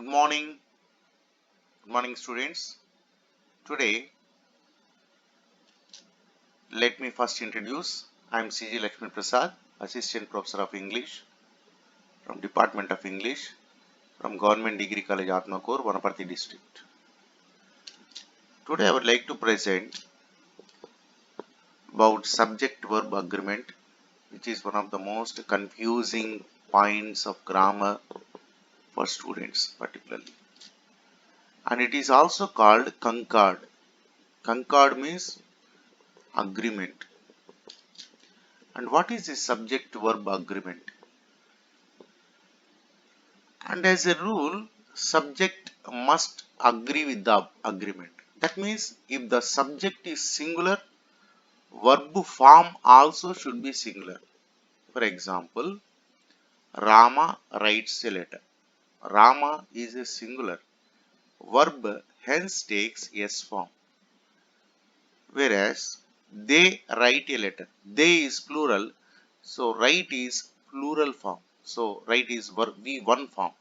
Good morning students. Today, let me first introduce. I am C.G. Lakshmi Prasad, Assistant Professor of English from Department of English from Government Degree College Atmakor, Vanaparthi District. Today, I would like to present about subject-verb agreement, which is one of the most confusing points of grammar for students particularly. And it is also called concord. Concord means agreement. And what is a subject-verb agreement? And as a rule, subject must agree with the agreement. That means if the subject is singular, verb form also should be singular. For example, Rama writes a letter. Rama is a singular. Verb hence takes S form. Whereas they write a letter. They is plural. So write is plural form. So write is verb V1 form.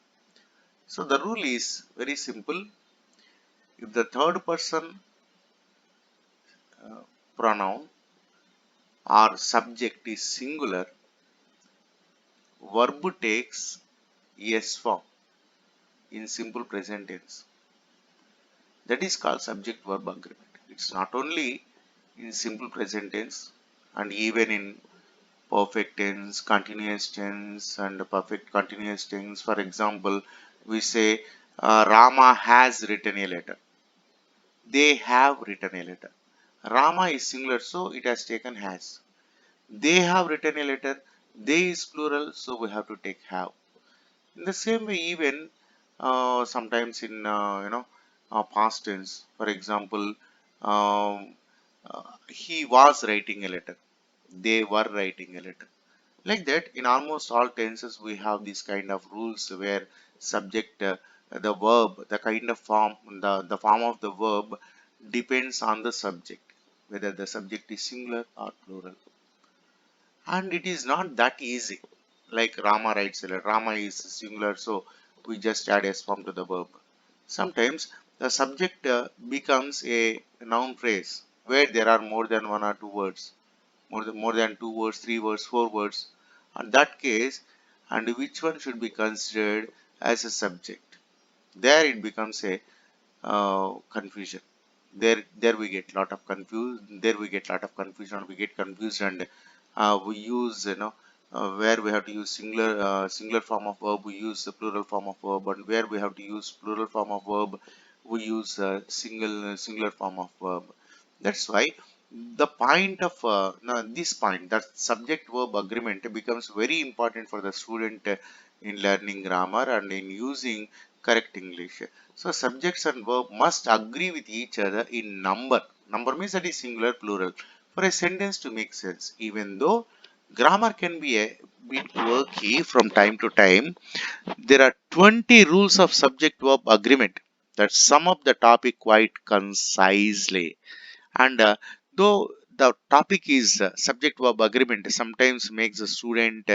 So the rule is very simple. If the third person pronoun or subject is singular, verb takes S form in simple present tense. That is called subject verb agreement. It's not only in simple present tense and even in perfect tense, continuous tense, and perfect continuous tense. For example, we say Rama has written a letter. They have written a letter. Rama is singular, so it has taken has. They have written a letter. They is plural, so we have to take have. In the same way, even sometimes in past tense, for example, um, he was writing a letter. They were writing a letter. Like that, in almost all tenses, we have these kind of rules where subject, the verb, the kind of form, the form of the verb depends on the subject, whether the subject is singular or plural. And it is not that easy. Like Rama writes a letter. Rama is singular, so we just add S form to the verb. Sometimes the subject becomes a noun phrase where there are more than one or two words, more than two words, three words, four words. In that case, and which one should be considered as a subject? There it becomes a confusion. There we get lot of confusion. We get confused and we use where we have to use singular form of verb, we use the plural form of verb, and where we have to use plural form of verb, we use singular form of verb. That's why the point of no, this point, that subject verb agreement, becomes very important for the student in learning grammar and in using correct English. So subjects and verb must agree with each other in number. Number means that is singular, plural, for a sentence to make sense. Even though grammar can be a bit quirky from time to time, there are 20 rules of subject verb agreement that sum up the topic quite concisely. And though the topic is subject verb agreement sometimes makes the student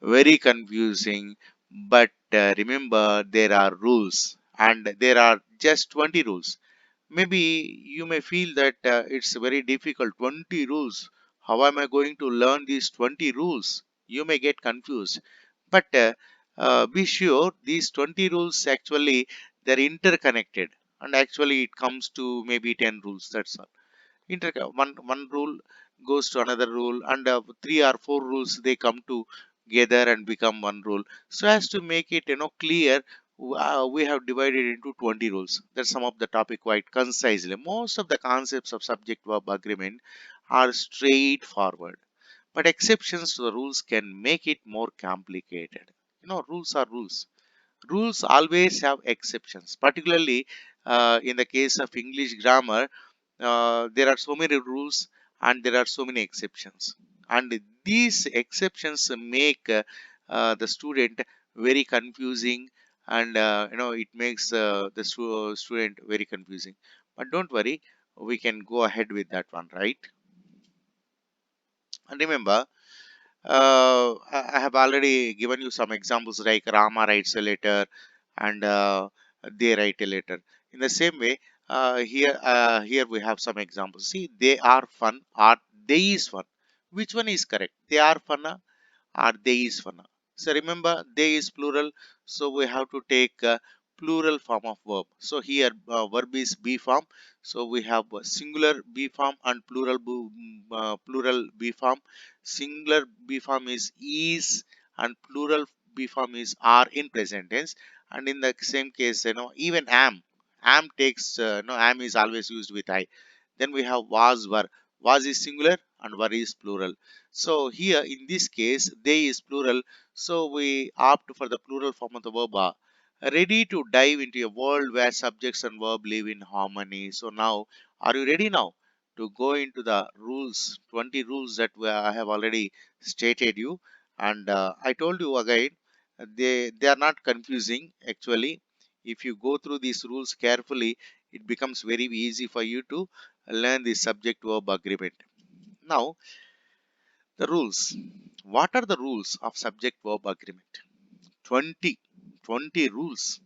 very confusing, but remember there are rules and there are just 20 rules. Maybe you may feel that it's very difficult, 20 rules. How am I going to learn these 20 rules? You may get confused. But be sure these 20 rules actually they're interconnected, and actually it comes to maybe 10 rules. That's all. One rule goes to another rule, and three or four rules they come together and become one rule. So as to make it clear, we have divided into 20 rules that sum up the topic quite concisely. Most of the concepts of subject verb agreement are straightforward, but exceptions to the rules can make it more complicated. Rules are rules. Rules always have exceptions, particularly in the case of English grammar. There are so many rules and there are so many exceptions, and these exceptions make the student very confusing, and it makes the student very confusing. But don't worry, we can go ahead with that one, right? And remember, I have already given you some examples like Rama writes a letter, and they write a letter. In the same way, here we have some examples. See, they are fun or they is fun. Which one is correct? They are fun or they is fun? So remember, they is plural, so we have to take plural form of verb. So here verb is be form, so we have singular be form and plural be form. Singular be form is and plural be form is are in present tense. And in the same case, even am takes am is always used with I. Then we have was, were. Was is singular and were is plural. So here in this case, they is plural. So we opt for the plural form of the verb are. Ready to dive into a world where subjects and verb live in harmony. So now, are you ready now to go into the rules, 20 rules that I have already stated you? And I told you again, they are not confusing actually. If you go through these rules carefully, it becomes very easy for you to learn the subject verb agreement. Now, the rules. What are the rules of subject verb agreement? 20. 20 rules.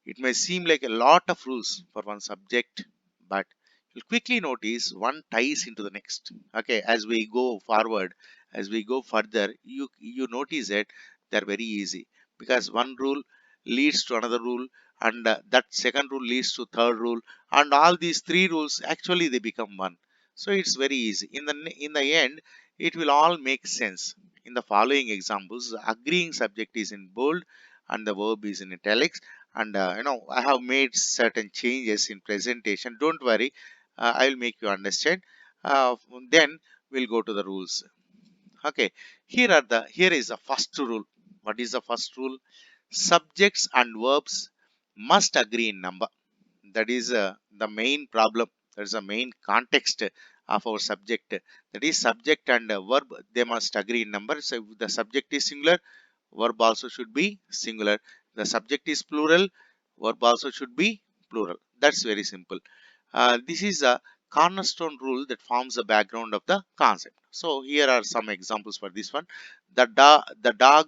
It may seem like a lot of rules for one subject, but you'll quickly notice one ties into the next. Okay, as we go forward, as we go further, you notice that they're very easy because one rule leads to another rule, and that second rule leads to third rule, and all these three rules actually they become one. So it's very easy. In the end, it will all make sense. In the following examples, the agreeing subject is in bold and the verb is in italics, and I have made certain changes in presentation. Don't worry, I will make you understand. uh, then we'll go to the rules. Okay, here is the first rule. What is the first rule? Subjects and verbs must agree in number. That is the main problem. That is the main context of our subject. That is, subject and verb, they must agree in number. So if the subject is singular, verb also should be singular. The subject is plural, verb also should be plural. That's very simple. This is a cornerstone rule that forms the background of the concept. So here are some examples for this one. The dog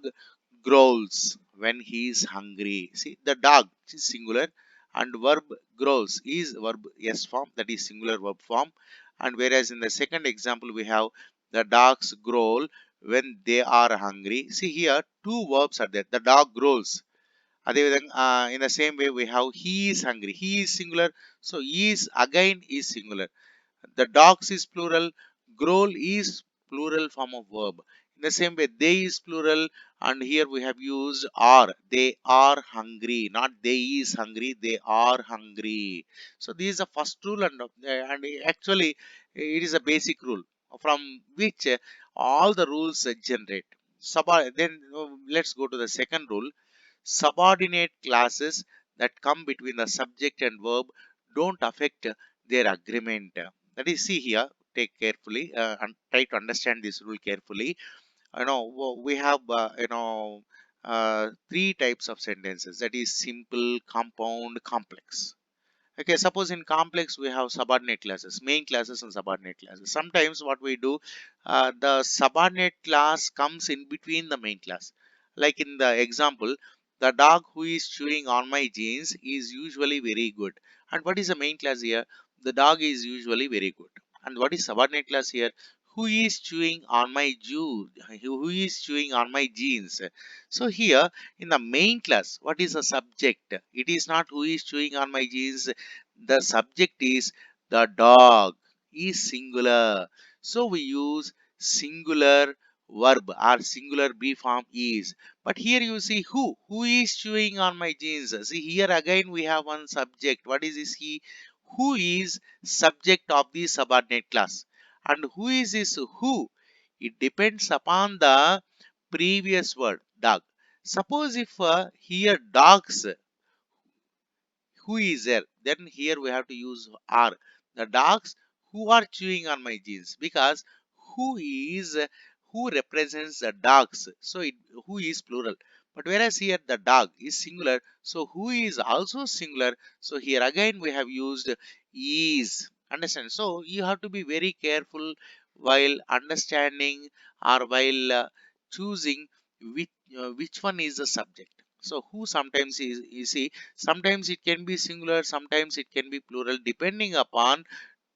growls when he is hungry. See, the dog is singular and verb growls is verb s form, that is singular verb form. And whereas in the second example we have the dogs growl when they are hungry. See, here two verbs are there. The dog growls. అదేవిధంగా in the same way we have he is hungry. He is singular, so is again is singular. The dogs is plural, growl is plural form of verb. In the same way, they is plural, and here we have used are. They are hungry, not they is hungry. They are hungry. So this is the first rule, and actually it is a basic rule from which all the rules generate. Then let's go to the second rule. Subordinate classes that come between the subject and verb don't affect their agreement. That is, see here, take carefully and try to understand this rule carefully. We have three types of sentences. That is simple, compound, complex. Okay, suppose in complex we have subordinate classes, main classes and subordinate classes. Sometimes what we do, the subordinate class comes in between the main class. Like in the example, the dog who is chewing on my jeans is usually very good. And what is the main class here? The dog is usually very good. And what is subordinate class here? Who is chewing on my who is chewing on my jeans? So here in the main class, what is the subject? It is not who is chewing on my jeans. The subject is the dog is singular. So we use singular verb or singular be form is. But here you see who. Who is chewing on my jeans? See here again we have one subject. What is this he? Who is subject of the subordinate class? And who is this who? It depends upon the previous word dog. Suppose if here dogs, who is there, then here we have to use are. The dogs who are chewing on my jeans, because who is who represents the dogs, so who is plural. But whereas here the dog is singular, so who is also singular, so here again we have used is. Understand? So you have to be very careful while understanding or while choosing which one is the subject. So who sometimes is, you see, sometimes it can be singular, sometimes it can be plural, depending upon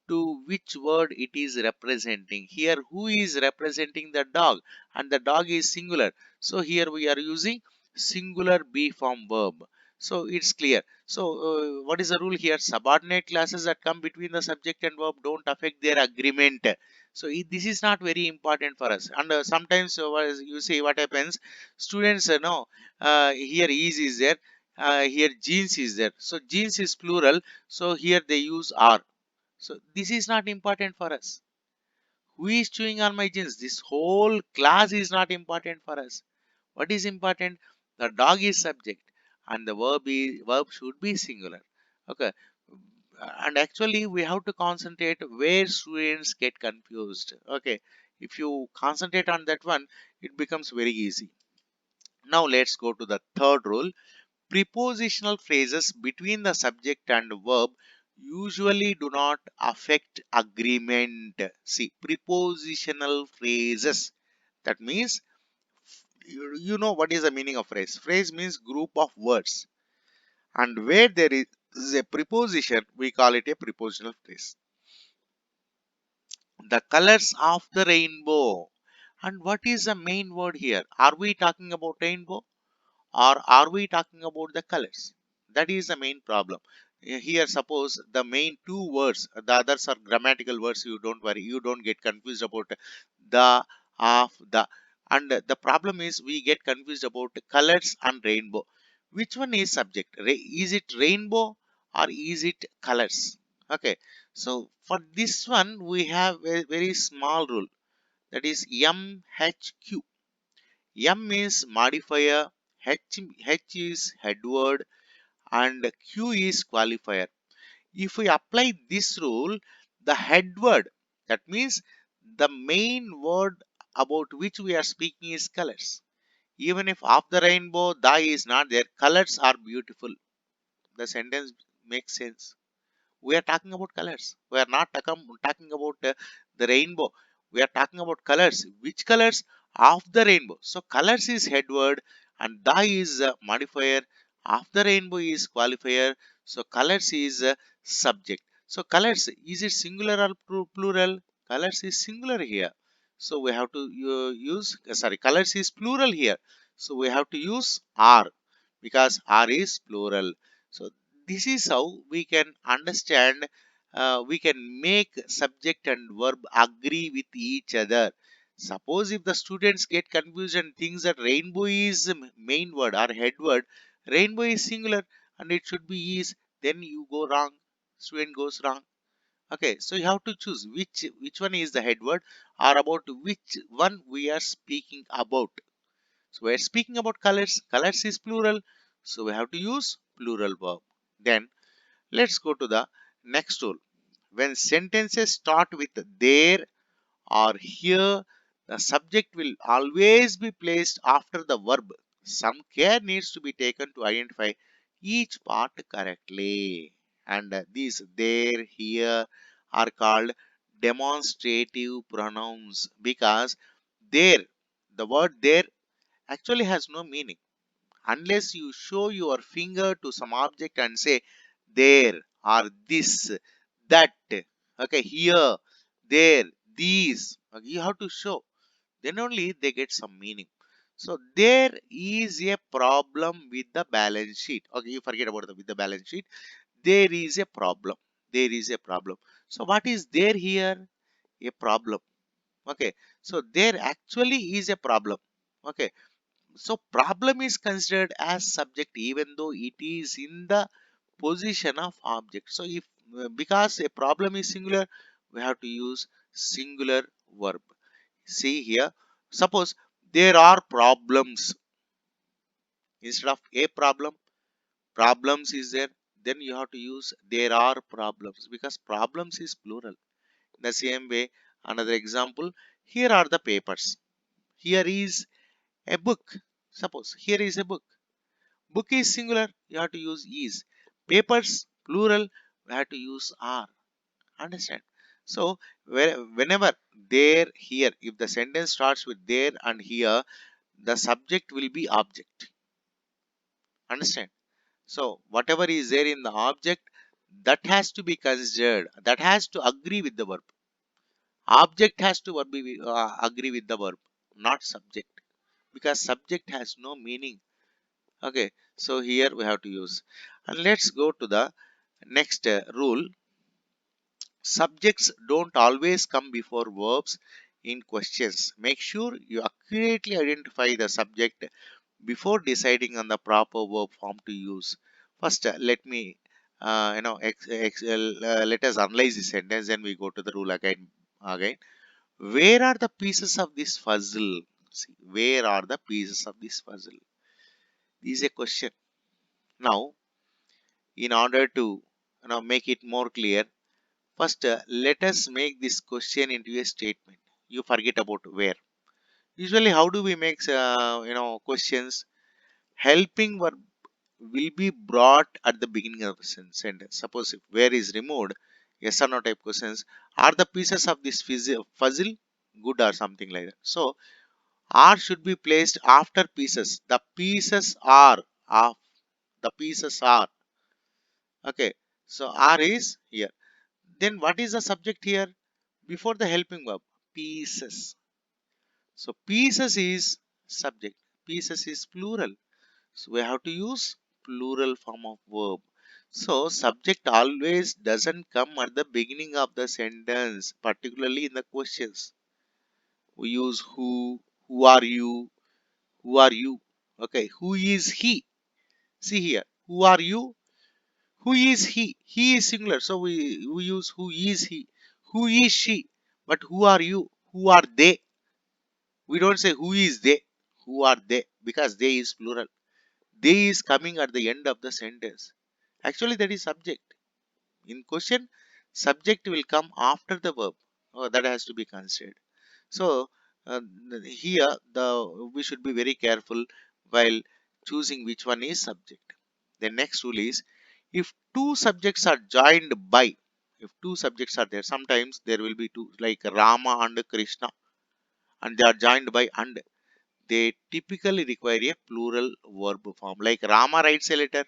to which word it is representing. Here who is representing the dog, and the dog is singular, so here we are using singular be form verb. So it's clear. So what is the rule here? Subordinate classes that come between the subject and verb don't affect their agreement. So this is not very important for us. And sometimes you see what happens, students know here is there, here jeans is there, so jeans is plural, so here they use are. So this is not important for us. Who is chewing on my jeans? This whole class is not important for us. What is important? The dog is subject and the verb should be singular. Okay. And actually we have to concentrate where students get confused. Okay. If you concentrate on that one, it becomes very easy. Now let's go to the third rule. Prepositional phrases between the subject and verb usually do not affect agreement. See, prepositional phrases. That means, you know what is the meaning of phrase. Phrase means group of words. And where there is a preposition, we call it a prepositional phrase. The colors of the rainbow. And what is the main word here? Are we talking about rainbow? Or are we talking about the colors? That is the main problem. Here suppose the main two words, the others are grammatical words, you don't worry, you don't get confused about the, of, the. And the problem is we get confused about colors and rainbow. Which one is subject? Is it rainbow or is it colors? Okay, so for this one we have a very small rule, that is MHQ. M is modifier, H is head word, and Q is qualifier. If we apply this rule, the head word, that means the main word about which we are speaking is colors. Even if of the rainbow, the is not there, colors are beautiful. The sentence makes sense. We are talking about colors. We are not talking about the rainbow. We are talking about colors. Which colors? Of the rainbow. So colors is head word and the is modifier. Of the rainbow is qualifier. So colors is subject. So colors, is it singular or plural? Colors is singular here. So we have to use, sorry, colors is plural here. So we have to use are, because are is plural. So this is how we can understand, we can make subject and verb agree with each other. Suppose if the students get confused and thinks that rainbow is the main word or head word, rainbow is singular and it should be is, then you go wrong, student goes wrong. Okay, so you have to choose which one is the head word or about which one we are speaking about. So we are speaking about colors. Colors is plural, so we have to use plural verb. Then let's go to the next rule. When sentences start with there or here, the subject will always be placed after the verb. Some care needs to be taken to identify each part correctly. And these there, here are called demonstrative pronouns, because there, the word there actually has no meaning unless you show your finger to some object and say there or this, that, okay, here, there, these. Okay, you have to show, then only they get some meaning. So there is a problem with the balance sheet. Okay, you forget about the with the balance sheet. There is a problem. There is a problem. So what is there here? A problem. Okay, so there actually is a problem. Okay, so problem is considered as subject even though it is in the position of object. So if because a problem is singular, we have to use singular verb. See here, suppose there are problems, instead of a problem, problems is there, then you have to use there are problems, because problems is plural. In the same way, another example, here are the papers. Here is a book. Suppose here is a book. Book is singular, you have to use is. Papers, plural, we have to use are. Understand? So, whenever there, here, if the sentence starts with there and here, the subject will be object. Understand? So whatever is there in the object, that has to be considered, that has to agree with the verb. Object has to agree with the verb, not subject, because subject has no meaning. Okay, so here we have to use. And let's go to the next rule. Subjects don't always come before verbs in questions. Make sure you accurately identify the subject before deciding on the proper verb form to use. First, let me, let us analyze the sentence, then we go to the rule again. Again, where are the pieces of this puzzle? See, where are the pieces of this puzzle? This is a question. Now, in order to make it more clear, first let us make this question into a statement. You forget about where. Usually, how do we make questions? Helping verb will be brought at the beginning of the sentence. Suppose if where is removed, yes or no type questions, are the pieces of this puzzle good or something like that. So are should be placed after pieces. The pieces are of the pieces are. Okay. So are is here. Then what is the subject here? Before the helping verb, pieces. So pieces is subject. Pieces is plural. So we have to use plural form of verb. So subject always doesn't come at the beginning of the sentence, particularly in the questions. We use who are you, who are you? Okay, who is he? See here, who are you? Who is he? He is singular, so we use who is he? Who is she? But who are you? Who are they? We don't say who is they, who are they, because they is plural. They is coming at the end of the sentence. Actually, that is subject. In question, subject will come after the verb. Oh, that has to be considered. So here the we should be very careful while choosing which one is subject. The next rule is, if two subjects are joined by, if two subjects are there, sometimes there will be two like Rama and Krishna, and they are joined by and, they typically require a plural verb form. Like Rama writes a letter,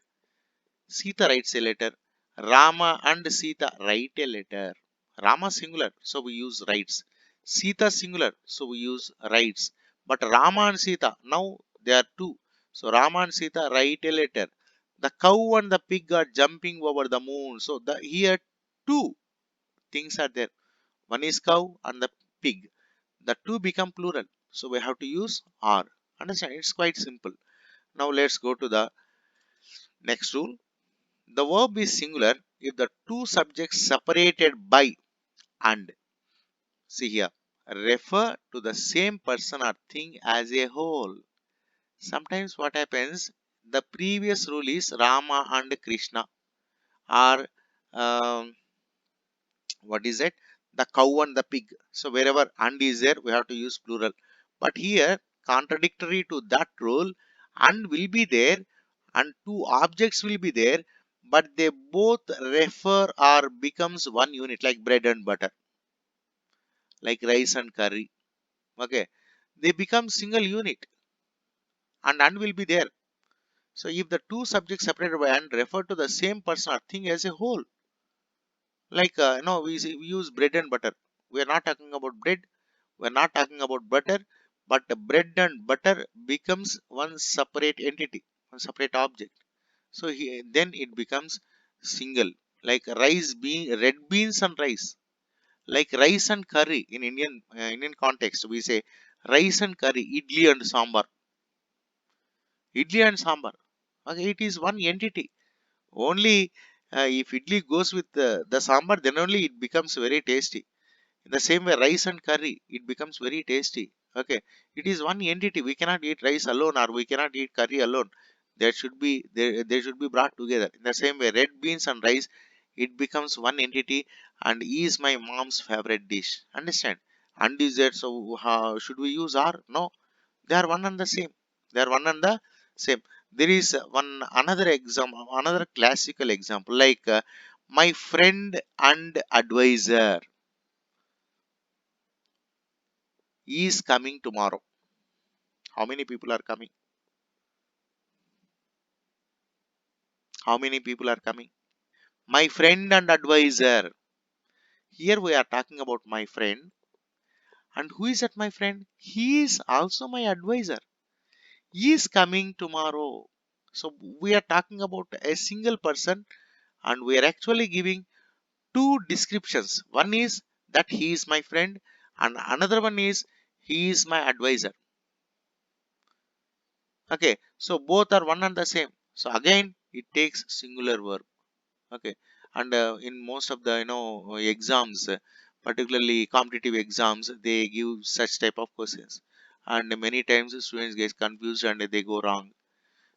Sita writes a letter. Rama and Sita write a letter. Rama singular, so we use writes. Sita singular, so we use writes. But Rama and Sita, now they are two. So Rama and Sita write a letter. The cow and the pig are jumping over the moon. So the here two things are there. One is cow and the pig. The two become plural. So we have to use are. Understand? It's quite simple. Now let's go to the next rule. The verb is singular if the two subjects separated by and, see here, refer to the same person or thing as a whole. Sometimes what happens, the previous rule is Rama and Krishna, or um, what is it? The cow and the pig. So wherever and is there, we have to use plural. But here, contradictory to that rule, and will be there, and two objects will be there, but they both refer or becomes one unit, like bread and butter, like rice and curry. Okay, they become single unit, and will be there. So if the two subjects separated by and refer to the same person or thing as a whole, like we use bread and butter. We are not talking about bread. We're not talking about butter, but the bread and butter becomes one separate entity, one separate object. So then it becomes single, like red beans and rice, like rice and curry in Indian context. We say rice and curry, idli and sambar. Okay, it is one entity. Only if idli goes with the sambar, then only it becomes very tasty. In the same way, rice and curry, it becomes very tasty. Okay, it is one entity. We cannot eat rice alone, or we cannot eat curry alone. They should be brought together. In the same way, red beans and rice, it becomes one entity, and is my mom's favorite dish. Understand? And is there, so how should we use are? No, they are one and the same. They are one and the same. There is one another example, another classical example, like my friend and advisor is coming tomorrow. How many people are coming? How many people are coming? My friend and advisor. Here we are talking about my friend. And who is that my friend? He is also my advisor. He is coming tomorrow. So we are talking about a single person and we are actually giving two descriptions. One is that he is my friend and another one is he is my advisor. Okay, so both are one and the same. So again, it takes singular verb. Okay, and in most of the exams, particularly competitive exams, they give such type of questions, and many times the students get confused and they go wrong.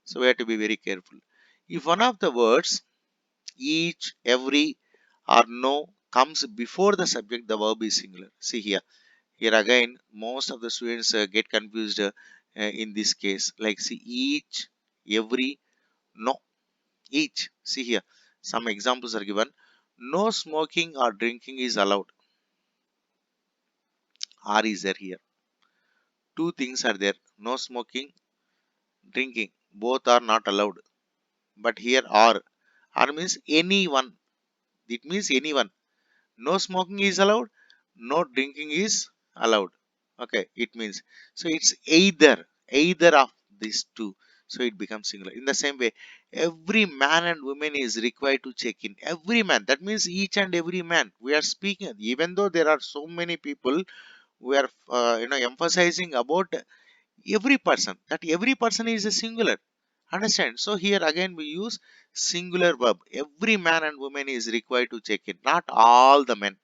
So we have to be very careful. If one of the words each, every, or no comes before the subject, the verb is singular. See here. Here again, most of the students get confused in this case. Like see each, every, no, each. See here. Some examples are given. No smoking or drinking is allowed. R is there here. Two things are there. No smoking, drinking. Both are not allowed. But here R. R means anyone. It means anyone. No smoking is allowed, no drinking is allowed. Okay, it means so it's either of these two. So it becomes singular. In the same way, every man and woman is required to check in. Every man, that means each and every man. We are speaking, even though there are so many people, we are emphasizing about every person. That every person is a singular. Understand? So here again we use singular verb. Every man and woman is required to check in. Not all the men.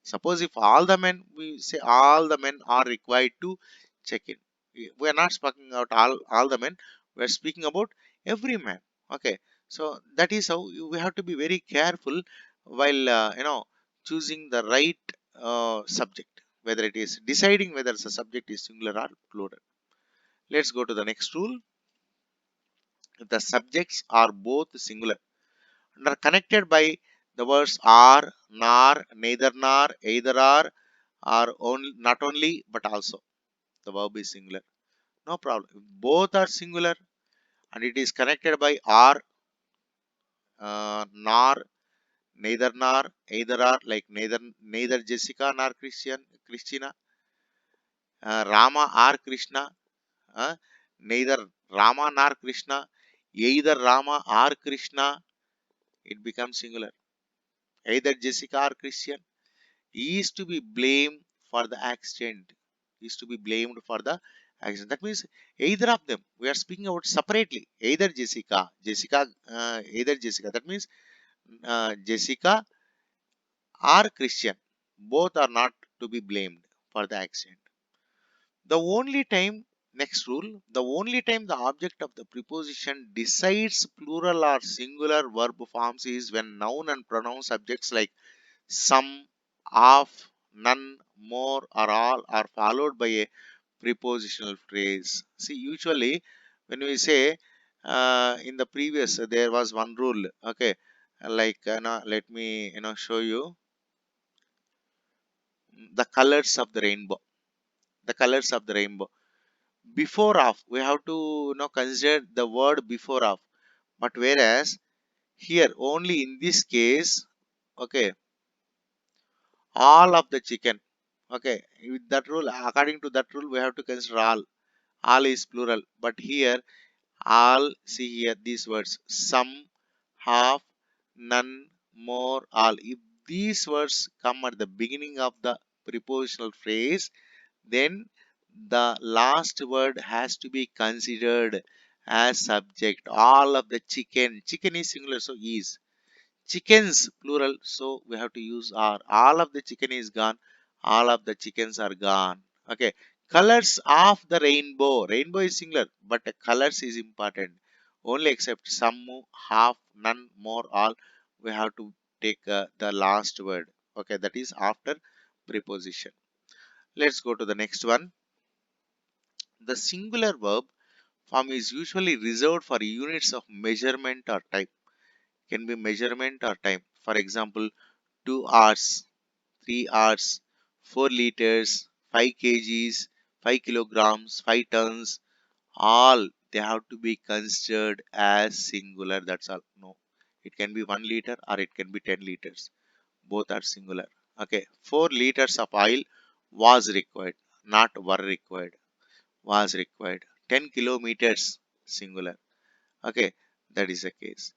Suppose if all the men, we say all the men are required to check in. We are not speaking about all the men. We are speaking about every man. Okay. So that is how we have to be very careful while choosing the right subject, whether it is deciding whether the subject is singular or plural. Let's go to the next rule. If the subjects are both singular and are connected by the words are, nor, neither nor, either are only, not only but also. The verb is singular. No problem. If both are singular and it is connected by are, nor, neither nor, either are, like neither Jessica nor Christina, Rama or Krishna, neither Rama nor Krishna, either Rama or Krishna, it becomes singular. Either Jessica or Christian is to be blamed for the accident. Is to be blamed for the accident. That means either of them. We are speaking about separately. Either Jessica. That means Jessica or Christian. Both are not to be blamed for the accident. The only time, next rule, the only time the object of the preposition decides plural or singular verb forms is when noun and pronoun subjects like some, of, none, more, or all are followed by a prepositional phrase. See, usually when we say in the previous, there was one rule. Okay, like let me show you the colors of the rainbow. The colors of the rainbow. Before of, we have to consider the word before of. But whereas here only in this case, okay, all of the chicken. Okay, with that rule, according to that rule, we have to consider all. All is plural, but here all, see here these words some, half, none, more, all. If these words come at the beginning of the prepositional phrase, then the last word has to be considered as subject. All of the chicken, chicken is singular, so is. Chickens plural, so we have to use are. All of the chicken is gone, all of the chickens are gone. Okay, colors of the rainbow. Rainbow is singular, but the colors is important. Only except some, half, none, more, all, we have to take the last word. Okay, that is after preposition. Let's go to the next one. The singular verb form is usually reserved for units of measurement or time. Can be measurement or time. For example, 2 hours, 3 hours, 4 liters, 5 kgs, 5 kilograms, 5 tons, all they have to be considered as singular. That's all. No. It can be 1 liter or it can be 10 liters. Both are singular. Okay, 4 liters of oil was required, not were required. Was required. 10 kilometers, singular. Okay, that is the case.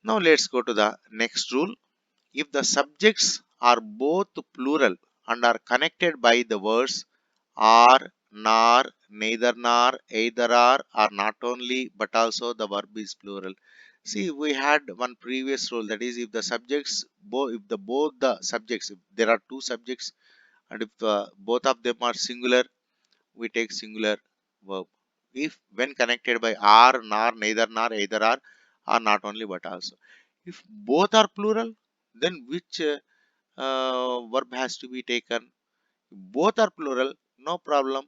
Now let's go to the next rule. If the subjects are both plural and are connected by the words are, nor, neither nor, either are not only but also the verb is plural. See, we had one previous rule, that is if the subjects, if the both the subjects, if there are two subjects and if both of them are singular, we take singular verb. If when connected by are, nor, neither nor, either are not only but also. If both are plural, then which verb has to be taken? If both are plural, no problem.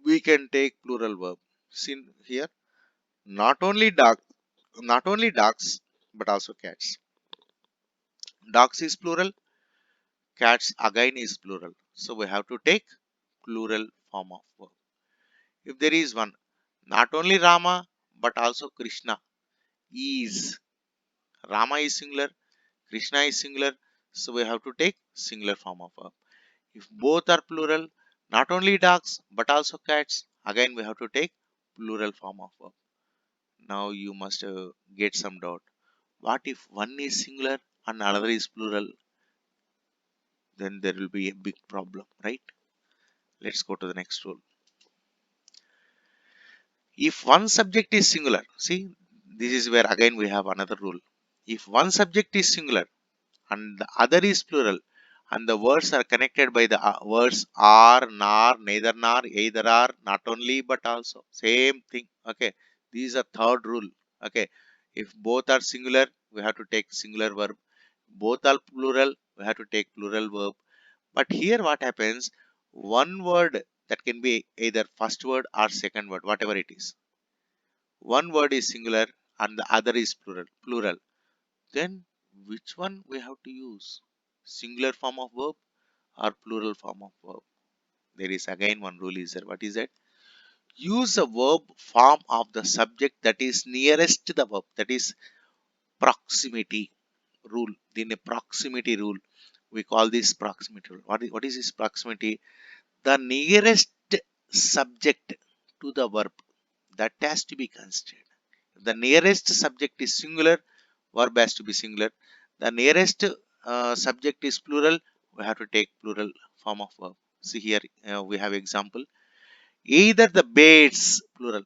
We can take plural verb. See here, not only dogs, but also cats. Dogs is plural, cats again is plural. So we have to take plural form of verb. If there is one, not only Rama, but also Krishna is. Rama is singular, Krishna is singular. So we have to take singular form of verb. If both are plural, not only dogs, but also cats, again we have to take plural form of verb. Now you must get some doubt. What if one is singular and another is plural? Then there will be a big problem, right? Let's go to the next rule. If one subject is singular, see, this is where again we have another rule. If one subject is singular and the other is plural, and the words are connected by the words are, nor, neither nor, either are, not only but also, same thing. Okay, these are third rule. Okay, if both are singular, we have to take singular verb. Both are plural, we have to take plural verb. But here what happens, one word that can be either first word or second word, whatever it is, one word is singular and the other is plural, then which one we have to use, singular form of verb or plural form of verb? There is again one rule is there. What is that? Use a verb form of the subject that is nearest to the verb, that is proximity rule. In a proximity rule, we call this proximity rule. What is this proximity? The nearest subject to the verb, that has to be considered. If the nearest subject is singular, verb has to be singular. The nearest subject is plural, we have to take plural form of verb. See here, we have example. Either the bears plural,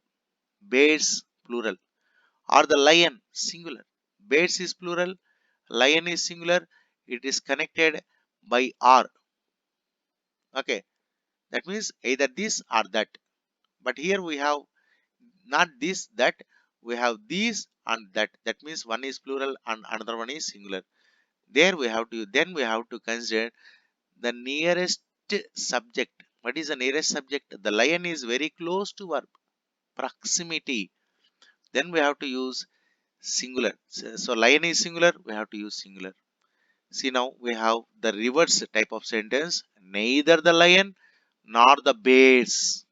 or the lion singular. Bears is plural, lion is singular. It is connected by R. Okay, that means either this or that. But here we have not this, that. We have these and that. That means one is plural and another one is singular. There we have to, then we have to consider the nearest subject. What is the nearest subject? The lion is very close to verb, proximity. Then we have to use singular. So lion is singular, we have to use singular. See, now we have the reverse type of sentence. Neither the lion nor the bears.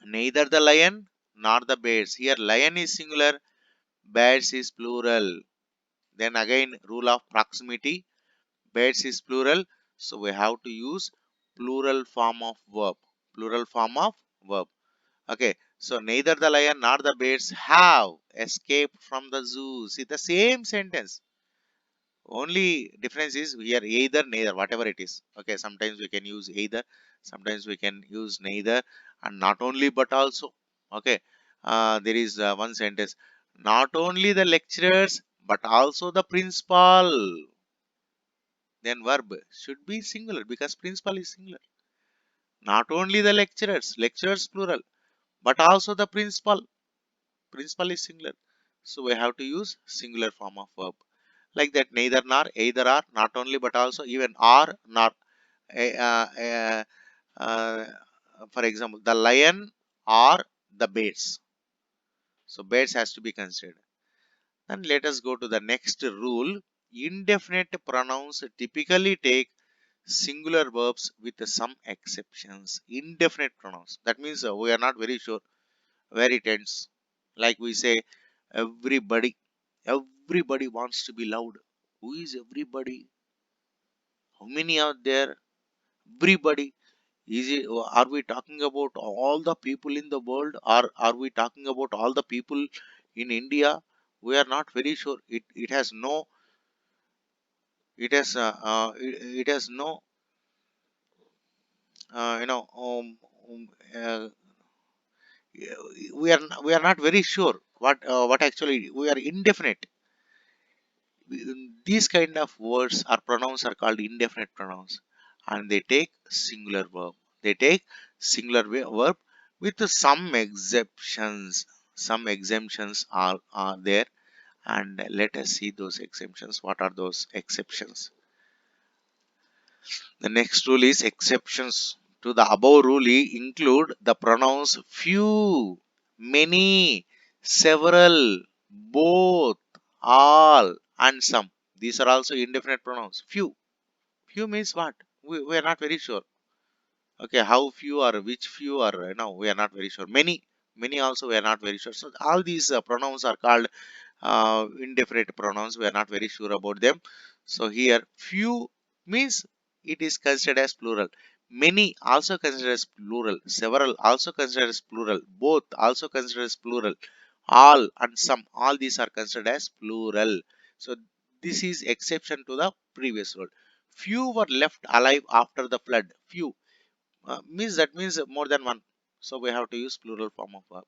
Neither the lion nor the bears. Here lion is singular, bears is plural. Then again rule of proximity. Bears is plural, so we have to use plural form of verb. Plural form of verb. Okay, so neither the lion nor the bears have escaped from the zoo. See the same sentence. Only difference is here either, neither, whatever it is. Okay, sometimes we can use either, sometimes we can use neither, and not only but also. Okay, there is one sentence. Not only the lecturers but also the principal. Then verb should be singular because principal is singular. Not only the lecturers plural, but also the principal is singular. So we have to use singular form of verb. Like that, neither nor, either are, not only but also, even are, nor. Eh, Uh, uh, uh, for example, the lion or the bears. So bears has to be considered. Then let us go to the next rule. Indefinite pronouns typically take singular verbs with some exceptions. Indefinite pronouns, that means we are not very sure where it ends. Like we say Everybody, everybody wants to be loved. Who is everybody? How many are there? Everybody. Is it, are we talking about all the people in the world, or are we talking about all the people in India? We are not very sure. It has no, it has no, uh, you know, um, um, uh, we are not very sure what actually we are indefinite. These kind of words or pronouns are called indefinite pronouns, and they take singular verb. They take singular verb with some exceptions. Some exemptions are there, and let us see those exemptions. What are those exceptions? The next rule is exceptions to the above rule include the pronouns few, many, several, both, all, and some. These are also indefinite pronouns. Few. Few means what? We are not very sure. Okay, how few or which few or no, we are not very sure. Many, many also we are not very sure. So all these pronouns are called indefinite pronouns. We are not very sure about them. So here few means it is considered as plural. Many also considered as plural. Several also considered as plural. Both also considered as plural. All and some, all these are considered as plural. So this is exception to the previous rule. Few were left alive after the flood. Few means that means more than one. So we have to use plural form of verb.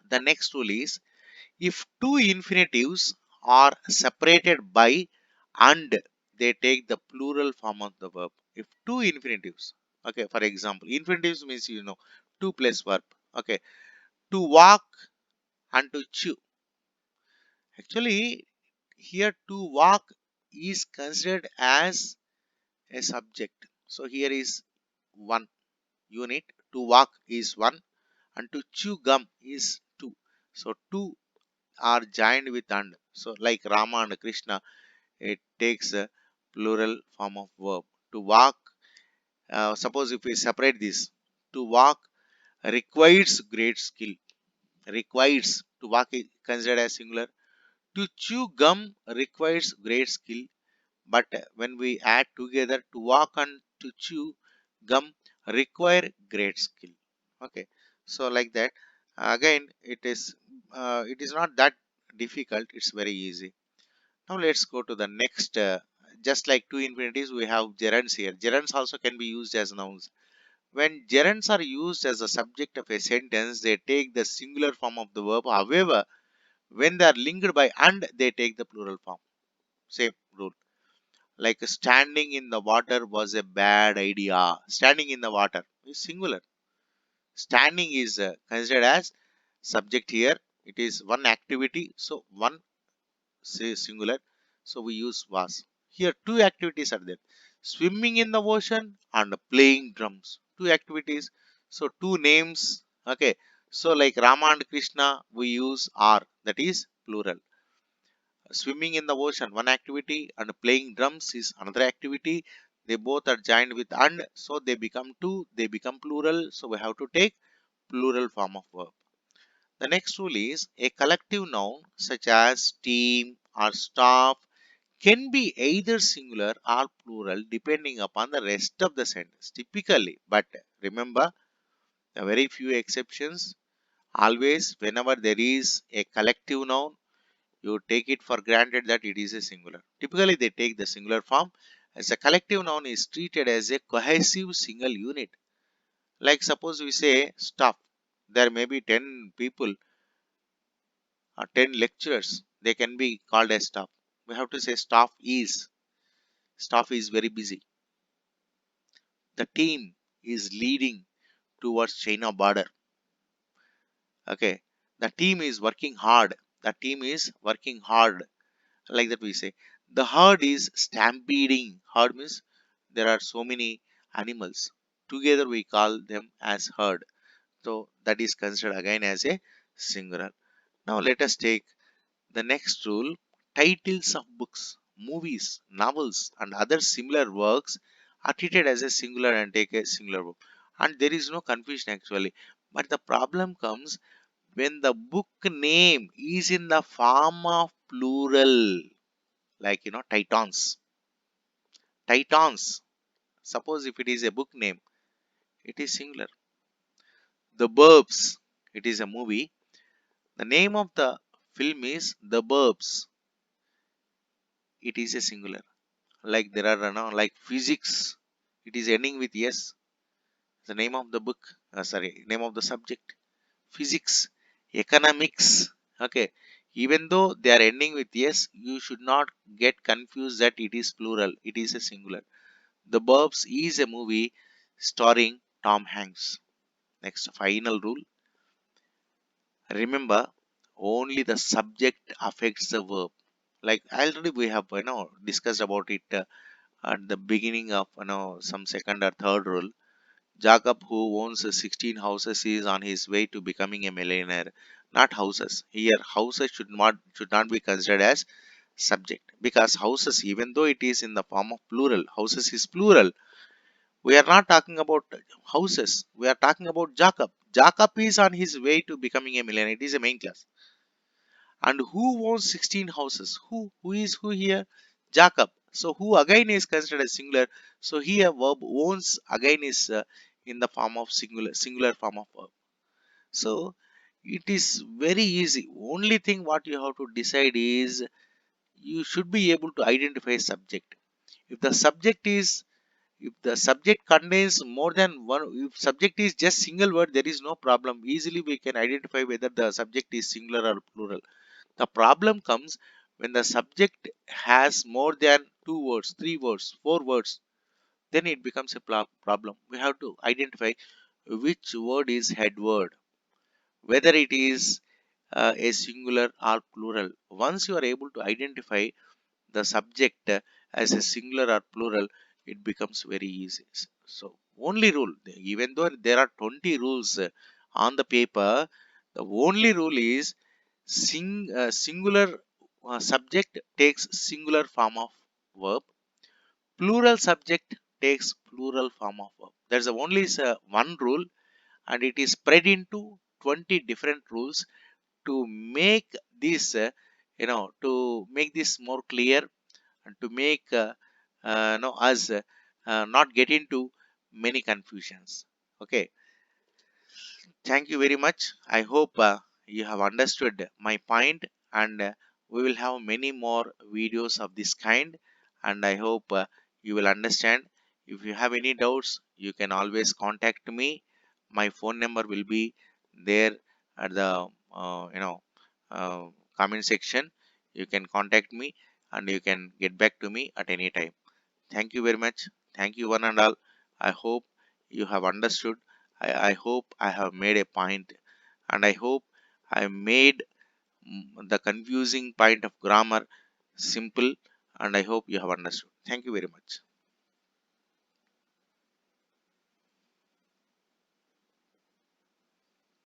The next rule is if two infinitives are separated by and, they take the plural form of the verb. If two infinitives, okay, for example, infinitives means two plus verb. Okay, to walk and to chew. Actually, here to walk is considered as a subject. So here is one unit. To walk is one, and to chew gum is two. So two are joined with and. So like Rama and Krishna, it takes a plural form of verb. To walk, suppose if we separate this, to walk requires great skill. Requires, to walk is considered as singular. To chew gum requires great skill. But when we add together, to walk and to chew gum require great skill. Okay, so like that. Again, it is not that difficult. It's very easy. Now let's go to the next. Just like two infinitives, we have gerunds here. Gerunds also can be used as nouns. When gerunds are used as a subject of a sentence, they take the singular form of the verb. However, when they are linked by and, they take the plural form. Same rule. Like standing in the water was a bad idea. Standing in the water is singular. Standing is considered as subject here. It is one activity. So one say singular. So we use was. Here two activities are there. Swimming in the ocean and playing drums. Two activities. So two names. Okay. So like Rama and Krishna, we use are. That is plural. Swimming in the ocean, one activity, and playing drums is another activity. They both are joined with and, so they become two, they become plural. So we have to take plural form of verb. The next rule is a collective noun such as team or staff can be either singular or plural depending upon the rest of the sentence typically. But remember, the very few exceptions. Always, whenever there is a collective noun, you take it for granted that it is a singular. Typically, they take the singular form as a collective noun is treated as a cohesive single unit. Like suppose we say staff, there may be 10 people or 10 lecturers. They can be called as staff. We have to say staff is very busy. The team is leading towards China border. Okay, the team is working hard. The team is working hard, like that we say. The herd is stampeding. Herd means there are so many animals, together we call them as herd. So that is considered again as a singular. Now let us take the next rule. Titles of books, movies, novels and other similar works are treated as a singular and take a singular verb, and there is no confusion actually. But the problem comes when the book name is in the form of plural, like Titans. Titans. Suppose if it is a book name, it is singular. The Burbs. It is a movie. The name of the film is The Burbs. It is a singular. Like there are like physics. It is ending with yes. The name of the book. Sorry, name of the subject. Physics, economics. Okay. Even though they are ending with yes, you should not get confused that it is plural. It is a singular. The Burbs is a movie starring Tom Hanks. Next, final rule. Remember, only the subject affects the verb. Like already we have discussed about it at the beginning of some second or third rule. Jacob, who owns 16 houses, is on his way to becoming a millionaire. Not houses. Here, houses should not be considered as subject, because houses, even though it is in the form of plural, houses is plural. We are not talking about houses. We are talking about Jacob. Jacob is on his way to becoming a millionaire. It is a main class. And who owns 16 houses? Who is who here? Jacob. So who again is considered as singular. So here verb owns again is in the form of singular form of verb. So it is very easy. Only thing what you have to decide is you should be able to identify subject. If the subject is if the subject contains more than one, if subject is just single word, there is no problem. Easily we can identify whether the subject is singular or plural. The problem comes when the subject has more than two words, three words, four words. Then it becomes a problem. We have to identify which word is head word, whether it is a singular or plural. Once you are able to identify the subject as a singular or plural, it becomes very easy. So, only rule, even though there are 20 rules on the paper, the only rule is singular subject takes singular form of verb, plural subject takes plural form of verb. There's only one rule, and it is spread into 20 different rules to make this to make this more clear, and to make us not get into many confusions. Okay, thank you very much. I hope you have understood my point, and we will have many more videos of this kind, and I hope you will understand. If you have any doubts, you can always contact me. My phone number will be there at the uh, comment section. You can contact me, and you can get back to me at any time. Thank you very much. Thank you, one and all. I hope you have understood. I hope I have made a point, and I hope I made the confusing point of grammar simple, and I hope you have understood. Thank you very much.